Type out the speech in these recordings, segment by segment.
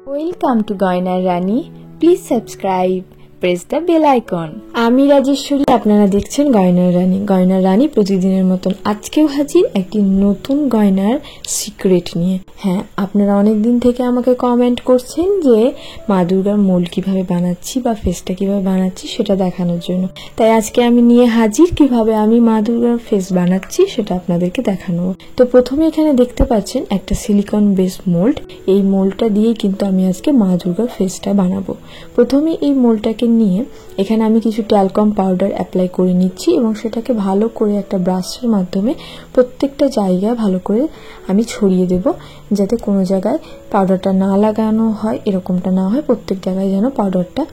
Welcome to Goynar Rani. Please subscribe. Press the bell icon. আমি রাজেশ্বরী, আপনারা দেখছেন গয়নার রানী। গয়নার রানী প্রতিদিনের মতন আজকেও হাজির একটি নতুন গয়নার সিক্রেট নিয়ে। হ্যাঁ, আপনারা অনেক দিন থেকে আমাকে কমেন্ট করছেন যে মা দুর্গার মোল্ড কিভাবে বানাচ্ছি বা ফেসটা কিভাবে বানাচ্ছি সেটা দেখানোর জন্য। তাই আজকে আমি নিয়ে হাজির কিভাবে আমি মা দুর্গার ফেস বানাচ্ছি সেটা আপনাদেরকে দেখানো। তো প্রথমে এখানে দেখতে পাচ্ছেন একটা সিলিকন বেস মোল্ড। এই মোল্ডটা দিয়ে কিন্তু আমি আজকে মা দুর্গার ফেসটা বানাবো। প্রথমে এই মোল্ডটাকে নিয়ে এখানে আমি কিছু ট্যালকম পাউডার অ্যাপ্লাই করে নিচ্ছি এবং সেটাকে ভালো করে একটা ব্রাশের মাধ্যমে প্রত্যেকটা জায়গায় ভালো করে আমি ছড়িয়ে দেব, যাতে কোনো জায়গায় পাউডারটা না লাগানো হয়, এরকমটা না হয়, প্রত্যেক জায়গায় যেন পাউডারটা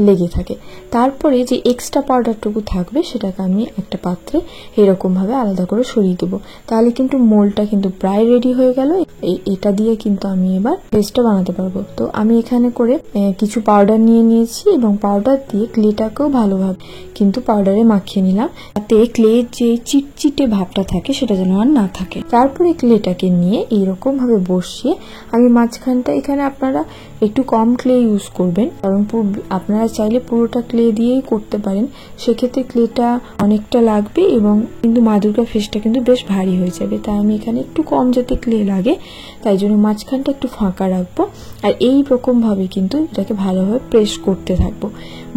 লেগে থাকে। তারপরে যে এক্সট্রা পাউডারটুকু থাকবে সেটাকে আমি একটা পাত্রে এরকমভাবে আলাদা করে সরিয়ে দেবো। তাহলে কিন্তু মোল্ডটা কিন্তু প্রায় রেডি হয়ে গেল। এটা দিয়ে কিন্তু আমি এবার ফেসটা বানাতে পারবো। তো আমি এখানে করে কিছু পাউডার নিয়ে নিয়েছি এবং পাউডার দিয়ে ক্লেটাকেও ভালোভাবে কিন্তু পাউডারে মাখিয়ে নিলাম, যাতে ক্লের যে চিটচিটে ভাবটা থাকে সেটা যেন আর না থাকে। তারপরে ক্লেটাকে নিয়ে এইরকম ভাবে বসিয়ে আমি মাঝখানটা, এখানে আপনারা একটু কম ক্লে ইউজ করবেন, কারণ আপনারা চাইলে পুরোটা ক্লে দিয়েই করতে পারেন। সেক্ষেত্রে ক্লেটা অনেকটা লাগবে এবং কিন্তু মা দুর্গার ফেসটা কিন্তু বেশ ভারী হয়ে যাবে। তাই আমি এখানে একটু কম যাতে ক্লে লাগে তাই জন্য মাঝখানটা একটু ফাঁকা রাখবো। আর এই রকম ভাবে কিন্তু এটাকে ভালোভাবে প্রেস করতে থাকবো।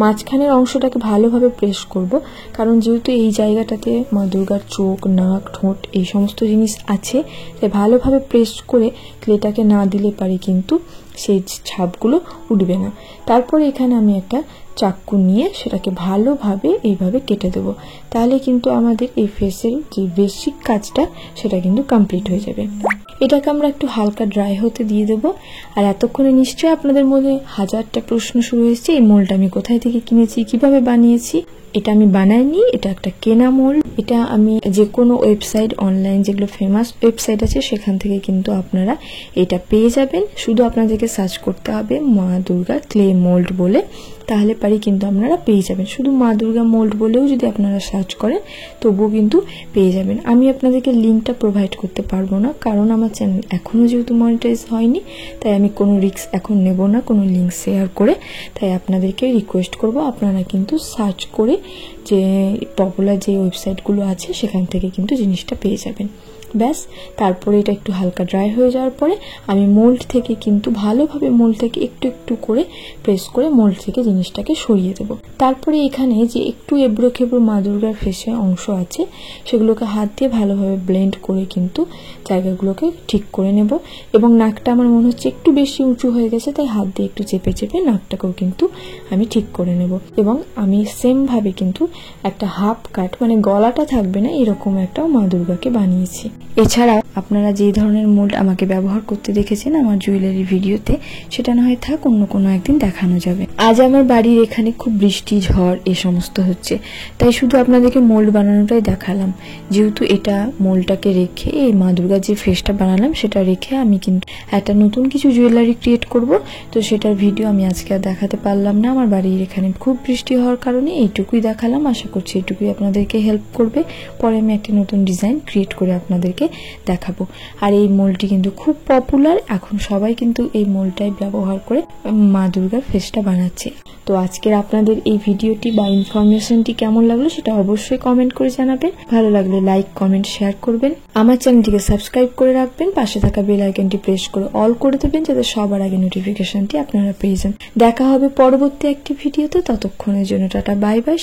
মাঝখানের অংশটাকে ভালোভাবে প্রেস করব, কারণ যেহেতু এই জায়গাটাতে মা দুর্গার চোখ, নাক, ঠোঁট এই সমস্ত জিনিস আছে, তাই ভালোভাবে প্রেস করে ক্লেটাকে না দিলে পারে কিন্তু সেই ছাপগুলো উঠবে না। তারপরে এখানে আমি একটা চাকু নিয়ে সেটাকে ভালোভাবে এইভাবে কেটে দেব। তাহলে কিন্তু আমাদের এই ফেসের যে বেসিক কাজটা সেটা কিন্তু কমপ্লিট হয়ে যাবে। এটাকে আমরা একটু হালকা ড্রাই হতে দিয়ে দেবো। আর এতক্ষণে নিশ্চয়ই আপনাদের মধ্যে হাজারটা প্রশ্ন শুরু হয়েছে, এই মোল্ডটা আমি কোথায় থেকে কিনেছি, কিভাবে বানিয়েছি। এটা আমি বানাইনি, এটা একটা কেনা মোল্ড। এটা আমি যে কোনো ওয়েবসাইট, অনলাইন যেগুলো ফেমাস ওয়েবসাইট আছে সেখান থেকে কিন্তু আপনারা এটা পেয়ে যাবেন। শুধু আপনাদেরকে সার্চ করতে হবে মা দুর্গা ক্লে মোল্ড বলে, তাহলে পারি কিন্তু আপনারা পেয়ে যাবেন। শুধু মা দুর্গা মোল্ড বলেও যদি আপনারা সার্চ করেন তবুও কিন্তু পেয়ে যাবেন। আমি আপনাদেরকে লিঙ্কটা প্রোভাইড করতে পারবো না, কারণ আমার চ্যানেল এখনও যেহেতু মনিটাইজ হয়নি, তাই আমি কোনো রিস্ক এখন নেব না কোনো লিঙ্ক শেয়ার করে। তাই আপনাদেরকে রিকোয়েস্ট করব আপনারা কিন্তু সার্চ করে যে পপুলার যে ওয়েবসাইটগুলো আছে সেখান থেকে কিন্তু জিনিসটা পেয়ে যাবেন। ব্যাস, তারপরে এটা একটু হালকা ড্রাই হয়ে যাওয়ার পরে আমি মোল্ড থেকে কিন্তু ভালোভাবে মোল্ড থেকে একটু একটু করে প্রেস করে মোল্ড থেকে জিনিসটাকে সরিয়ে দেব। তারপরে এখানে যে একটু এবড়ো খেবড়ো মা দুর্গার ফেসে অংশ আছে সেগুলোকে হাত দিয়ে ভালোভাবে ব্লেন্ড করে কিন্তু জায়গাগুলোকে ঠিক করে নেব। এবং নাকটা আমার মনে হচ্ছে একটু বেশি উঁচু হয়ে গেছে, তাই হাত দিয়ে একটু চেপে চেপে নাকটাকেও কিন্তু আমি ঠিক করে নেব। এবং আমি সেম ভাবে কিন্তু একটা হাফ কাট, মানে গলাটা থাকবে না, এরকম একটা মা দুর্গাকে বানিয়েছি। এছাড়া আপনারা যে ধরনের মোল্ড আমাকে ব্যবহার করতে দেখেছেন আমার জুয়েলারি ভিডিওতে, সেটা না হয় থাক, অন্য কোনো একদিন দেখানো যাবে। আজ আমার বাড়ির এখানে খুব বৃষ্টি, ঝড় এ সমস্ত হচ্ছে, তাই শুধু আপনাদেরকে মোল্ড বানানোটাই দেখালাম। যেহেতু এটা মোল্ডটাকে রেখে এই মা দুর্গার যে ফেসটা বানালাম সেটা রেখে আমি কিন্তু একটা নতুন কিছু জুয়েলারি ক্রিয়েট করব। তো সেটার ভিডিও আমি আজকে আর দেখাতে পারলাম না, আমার বাড়ির এখানে খুব বৃষ্টি হওয়ার কারণে এইটুকুই দেখালাম। আশা করছি এইটুকুই আপনাদেরকে হেল্প করবে। পরে আমি একটা নতুন ডিজাইন ক্রিয়েট করে আপনাদেরকে দেখাবো। আর এই মোল্ডটি কিন্তু খুব পপুলার, এখন সবাই কিন্তু এই মোল্ডটাই ব্যবহার করে মা দুর্গার ফেসটা বানাচ্ছে। তো আজকের আপনাদের এই ভিডিওটি বা ইনফরমেশনটি কেমন লাগলো সেটা অবশ্যই কমেন্ট করে জানাবেন। ভালো লাগলে লাইক, কমেন্ট, শেয়ার করবেন। আমার চ্যানেলটিকে সাবস্ক্রাইব করে রাখবেন, পাশে থাকা বেল আইকনটি প্রেস করে অল করে দেবেন, যাতে সবার আগে নোটিফিকেশনটি আপনারা পেয়ে যান। দেখা হবে পরবর্তী একটি ভিডিওতে, ততক্ষণের জন্য টাটা, বাই বাই।